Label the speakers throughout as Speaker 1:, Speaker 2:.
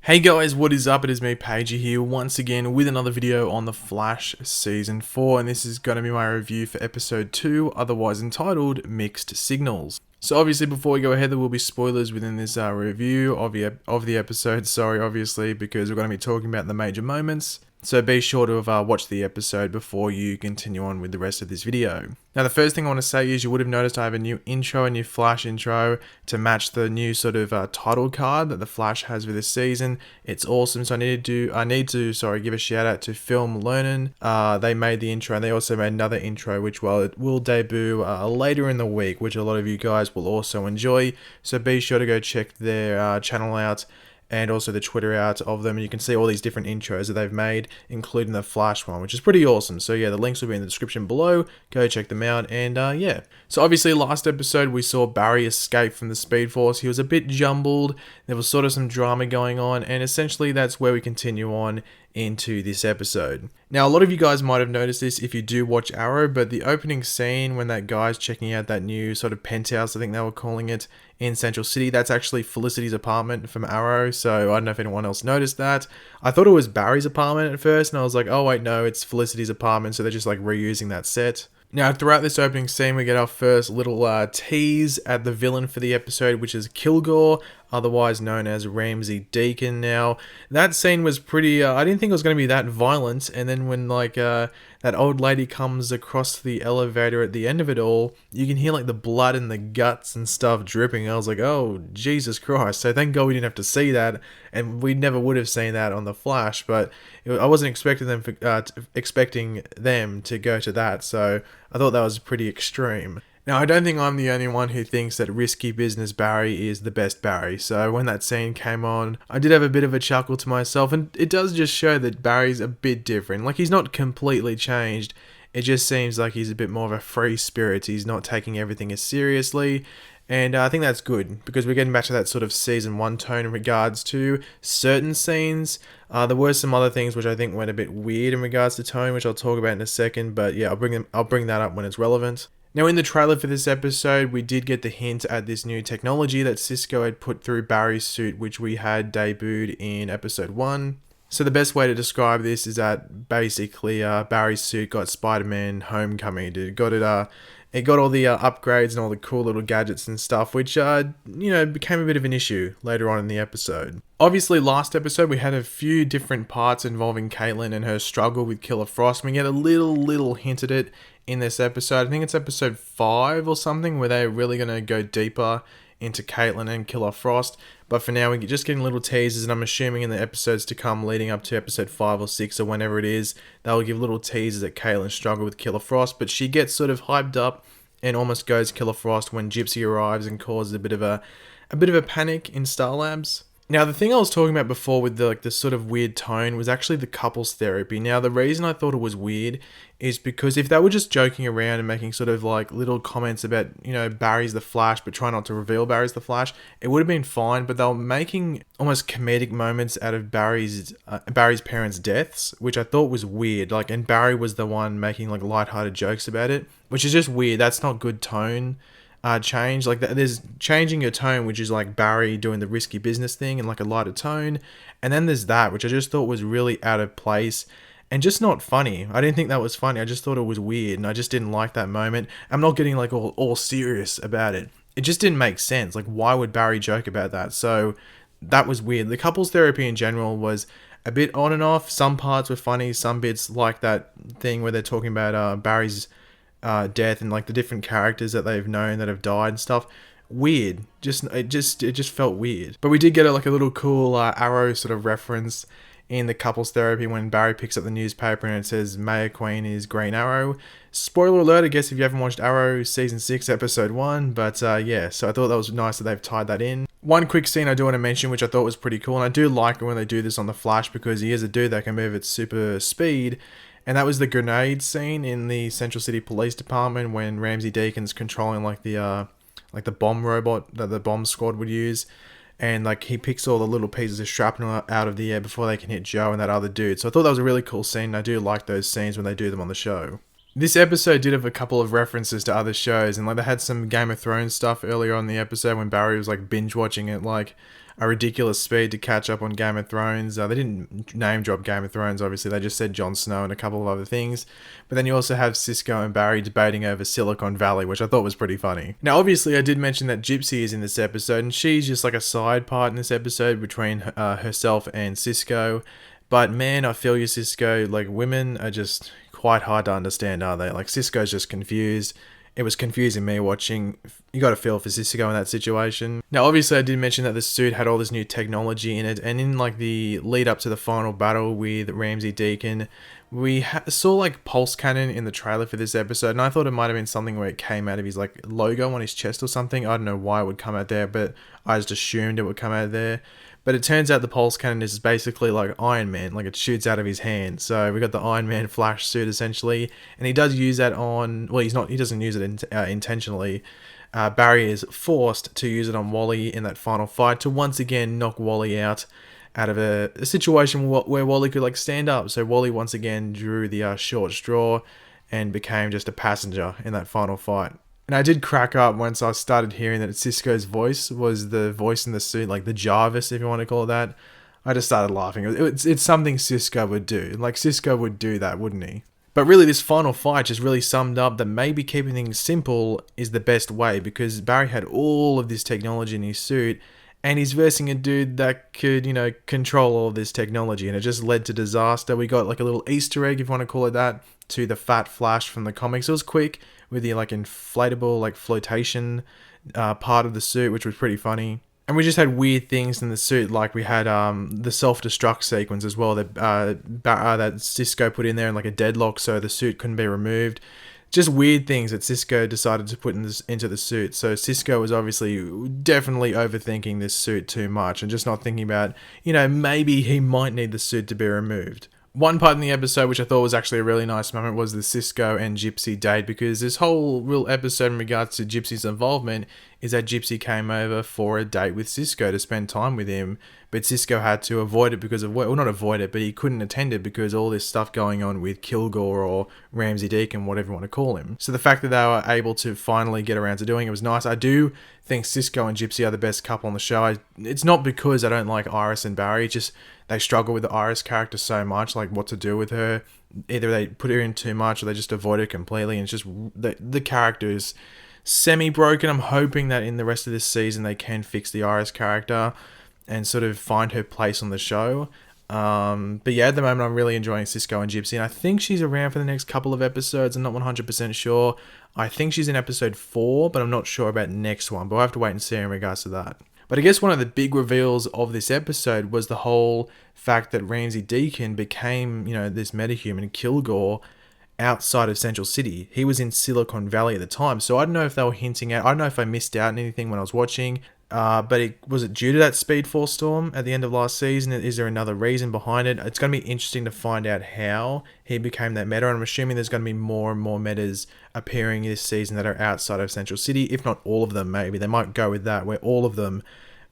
Speaker 1: Hey guys, what is up? It is me, Pagey here, once again with another video on The Flash Season 4, and this is going to be my review for Episode 2, otherwise entitled Mixed Signals. So obviously before we go ahead, there will be spoilers within this review of the episode, obviously, because we're going to be talking about the major moments. So be sure to have watched the episode before you continue on with the rest of this video. Now the first thing I want to say is you would have noticed I have a new intro, a new Flash intro to match the new sort of title card that the Flash has for this season. It's awesome, so I need to give a shout out to Film Learnin. They made the intro and they also made another intro which it will debut later in the week, which a lot of you guys will also enjoy. So be sure to go check their channel out and also the Twitter out of them, and you can see all these different intros that they've made, including the Flash one, which is pretty awesome. So yeah, the links will be in the description below, go check them out, and yeah. So obviously last episode we saw Barry escape from the Speed Force. He was a bit jumbled, there was sort of some drama going on, and essentially that's where we continue on into this episode. Now a lot of you guys might have noticed this if you do watch Arrow, but the opening scene when that guy's checking out that new sort of penthouse, I think they were calling it, in Central City, that's actually Felicity's apartment from Arrow. So I don't know if anyone else noticed that. I thought it was Barry's apartment at first, and I was like, oh wait, no, it's Felicity's apartment, so they're just like reusing that set. Now, throughout this opening scene, we get our first little tease at the villain for the episode, which is Kilgore, otherwise known as Ramsey Deacon. Now, that scene was pretty, I didn't think it was going to be that violent, and then when, that old lady comes across the elevator at the end of it all, you can hear, the blood and the guts and stuff dripping. I was like, oh, Jesus Christ. So thank God we didn't have to see that, and we never would have seen that on The Flash, but I wasn't expecting them to go to that, so I thought that was pretty extreme. Now, I don't think I'm the only one who thinks that Risky Business Barry is the best Barry, so when that scene came on, I did have a bit of a chuckle to myself, and it does just show that Barry's a bit different. He's not completely changed, it just seems like he's a bit more of a free spirit. He's not taking everything as seriously, and I think that's good, because we're getting back to that sort of Season 1 tone in regards to certain scenes. There were some other things which I think went a bit weird in regards to tone, which I'll talk about in a second, but yeah, I'll bring that up when it's relevant. Now, in the trailer for this episode, we did get the hint at this new technology that Cisco had put through Barry's suit, which we had debuted in episode 1. So the best way to describe this is that basically Barry's suit got Spider-Man Homecoming. It got all the upgrades and all the cool little gadgets and stuff, which became a bit of an issue later on in the episode. Obviously, last episode we had a few different parts involving Caitlin and her struggle with Killer Frost. We get a little hint at it in this episode. I think it's episode 5 or something, where they're really going to go deeper into Caitlin and Killer Frost. But for now, we're just getting little teasers, and I'm assuming in the episodes to come leading up to episode 5 or 6 or whenever it is, they'll give little teasers at Caitlin's struggle with Killer Frost. But she gets sort of hyped up and almost goes Killer Frost when Gypsy arrives and causes a bit of a panic in Star Labs. Now, the thing I was talking about before with the sort of weird tone was actually the couples therapy. Now, the reason I thought it was weird is because if they were just joking around and making sort of little comments about, Barry's the Flash, but try not to reveal Barry's the Flash, it would have been fine. But they were making almost comedic moments out of Barry's parents' deaths, which I thought was weird. And Barry was the one making lighthearted jokes about it, which is just weird. That's not good tone. Change there's changing your tone, which is Barry doing the risky business thing and a lighter tone, and then there's that, which I just thought was really out of place and just not funny. I didn't think that was funny. I just thought it was weird, and I just didn't like that moment. I'm not getting all serious about it. It just didn't make sense. Why would Barry joke about that? So that was weird. The couples therapy in general was a bit on and off. Some parts were funny, some bits like that thing where they're talking about Barry's death and the different characters that they've known that have died and stuff. Weird. It just felt weird. But we did get a little cool Arrow sort of reference in the couples therapy when Barry picks up the newspaper and it says Mayor Queen is Green Arrow. Spoiler alert, I guess, if you haven't watched Arrow Season 6 Episode 1, but yeah, so I thought that was nice that they've tied that in. One quick scene I do want to mention, which I thought was pretty cool, and I do like it when they do this on The Flash because he is a dude that can move at super speed, and that was the grenade scene in the Central City Police Department when Ramsey Deacon's controlling the bomb robot that the bomb squad would use, and he picks all the little pieces of shrapnel out of the air before they can hit Joe and that other dude. So I thought that was a really cool scene, and I do like those scenes when they do them on the show. This episode did have a couple of references to other shows, and like they had some Game of Thrones stuff earlier on in the episode when Barry was like binge watching it like a ridiculous speed to catch up on Game of Thrones. They didn't name drop Game of Thrones, obviously. They just said Jon Snow and a couple of other things. But then you also have Cisco and Barry debating over Silicon Valley, which I thought was pretty funny. Now, obviously, I did mention that Gypsy is in this episode, and she's just like a side part in this episode between herself and Cisco. But man, I feel you, Cisco. Like, women are just quite hard to understand, are they? Like, Cisco's just confused. It was confusing me watching. You got to feel for Cisco in that situation. Now, obviously, I did mention that the suit had all this new technology in it, and in like the lead up to the final battle with Ramsey Deacon, we saw like pulse cannon in the trailer for this episode, and I thought it might have been something where it came out of his like logo on his chest or something. I don't know why it would come out there, but I just assumed it would come out there. But it turns out the pulse cannon is basically like Iron Man, like it shoots out of his hand. So we got the Iron Man flash suit essentially, and he does use that on. Well, he doesn't use it intentionally. Barry is forced to use it on Wally in that final fight to once again knock Wally out of a situation where Wally could like stand up. So Wally once again drew the short straw and became just a passenger in that final fight. And I did crack up once I started hearing that Cisco's voice was the voice in the suit, like the Jarvis, if you want to call it that. I just started laughing. It's something Cisco would do. Like, Cisco would do that, wouldn't he? But really, this final fight just really summed up that maybe keeping things simple is the best way, because Barry had all of this technology in his suit, and he's versing a dude that could, control all of this technology, and it just led to disaster. We got like a little Easter egg, if you want to call it that, to the Fat Flash from the comics. It was quick with the like inflatable like flotation part of the suit, which was pretty funny. And we just had weird things in the suit, like we had the self-destruct sequence as well that Cisco put in there, and like a deadlock so the suit couldn't be removed. Just weird things that Cisco decided to put into the suit. So Cisco was obviously definitely overthinking this suit too much and just not thinking about, maybe he might need the suit to be removed. One part in the episode which I thought was actually a really nice moment was the Cisco and Gypsy date, because this whole real episode in regards to Gypsy's involvement is that Gypsy came over for a date with Cisco to spend time with him, but Cisco had to avoid it because of, well, not avoid it, but he couldn't attend it because all this stuff going on with Kilgore or Ramsey Deacon, whatever you want to call him. So the fact that they were able to finally get around to doing it was nice. I do think Cisco and Gypsy are the best couple on the show. It's not because I don't like Iris and Barry, just they struggle with the Iris character so much, like what to do with her. Either they put her in too much or they just avoid her completely, and it's just the character is semi-broken. I'm hoping that in the rest of this season they can fix the Iris character and sort of find her place on the show. But yeah, at the moment I'm really enjoying Cisco and Gypsy, and I think she's around for the next couple of episodes. I'm not 100% sure. I think she's in episode 4, but I'm not sure about next one, but we'll have to wait and see in regards to that. But I guess one of the big reveals of this episode was the whole fact that Ramsey Deacon became, this metahuman Kilgore outside of Central City. He was in Silicon Valley at the time, so I don't know if they were hinting at, I don't know if I missed out on anything when I was watching, but was it due to that Speed Force storm at the end of last season? Is there another reason behind it? It's going to be interesting to find out how he became that meta, and I'm assuming there's going to be more and more metas appearing this season that are outside of Central City, if not all of them. Maybe they might go with that, where all of them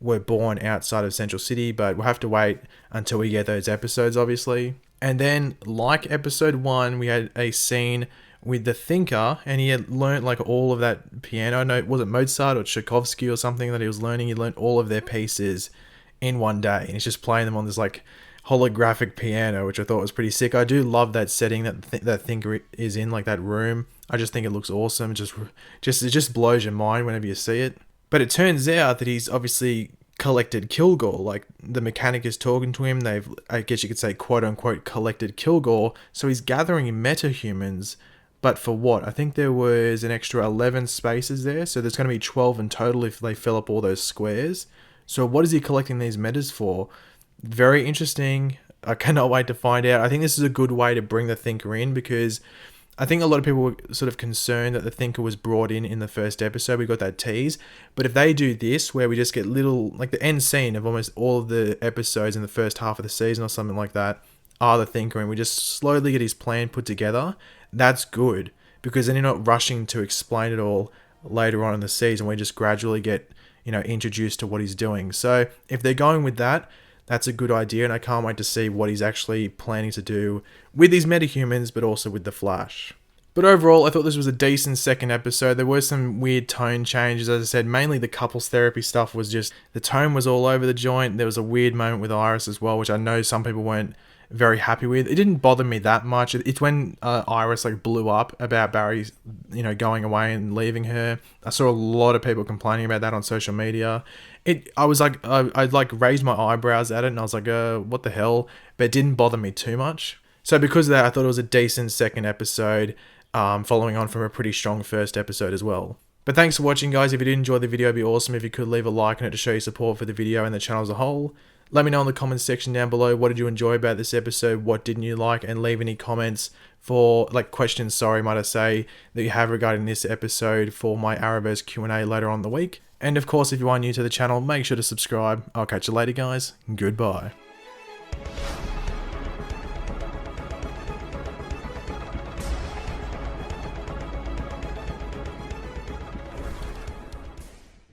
Speaker 1: were born outside of Central City, but we'll have to wait until we get those episodes, obviously. And then, like episode 1, we had a scene with the Thinker, and he had learnt like all of that piano. No, was it Mozart or Tchaikovsky or something that he was learning? He learnt all of their pieces in one day, and he's just playing them on this like holographic piano, which I thought was pretty sick. I do love that setting that that Thinker is in, like that room. I just think it looks awesome. It just blows your mind whenever you see it. But it turns out that he's obviously collected Kilgore. Like, the mechanic is talking to him. They've, I guess you could say, quote unquote, collected Kilgore. So he's gathering metahumans. But for what? I think there was an extra 11 spaces there. So there's going to be 12 in total if they fill up all those squares. So what is he collecting these metas for? Very interesting. I cannot wait to find out. I think this is a good way to bring the Thinker in, because I think a lot of people were sort of concerned that the Thinker was brought in the first episode. We got that tease. But if they do this, where we just get little, like the end scene of almost all of the episodes in the first half of the season or something like that, are the Thinker, and we just slowly get his plan put together, that's good. Because then you're not rushing to explain it all later on in the season. We just gradually get, introduced to what he's doing. So if they're going with that, that's a good idea, and I can't wait to see what he's actually planning to do with these metahumans, but also with the Flash. But overall, I thought this was a decent second episode. There were some weird tone changes, as I said. Mainly the couples therapy stuff was just, the tone was all over the joint. There was a weird moment with Iris as well, which I know some people weren't very happy with. It didn't bother me that much. It's when Iris like blew up about Barry, going away and leaving her. I saw a lot of people complaining about that on social media. I was like, I like raised my eyebrows at it, and I was like, what the hell? But it didn't bother me too much. So because of that, I thought it was a decent second episode, following on from a pretty strong first episode as well. But thanks for watching, guys. If you did enjoy the video, it'd be awesome if you could leave a like on it to show your support for the video and the channel as a whole. Let me know in the comments section down below, what did you enjoy about this episode, what didn't you like, and leave any comments for, questions, might I say, that you have regarding this episode for my Arrowverse Q&A later on in the week. And of course, if you are new to the channel, make sure to subscribe. I'll catch you later, guys. Goodbye.